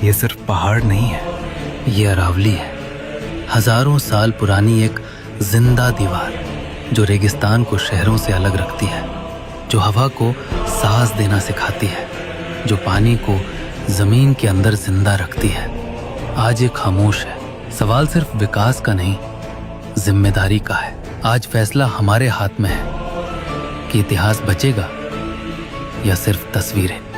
ये सिर्फ पहाड़ नहीं है, ये अरावली है, हजारों साल पुरानी एक जिंदा दीवार जो रेगिस्तान को शहरों से अलग रखती है, जो हवा को सांस देना सिखाती है, जो पानी को जमीन के अंदर जिंदा रखती है। आज ये खामोश है। सवाल सिर्फ विकास का नहीं, जिम्मेदारी का है। आज फैसला हमारे हाथ में है कि इतिहास बचेगा या सिर्फ तस्वीरें।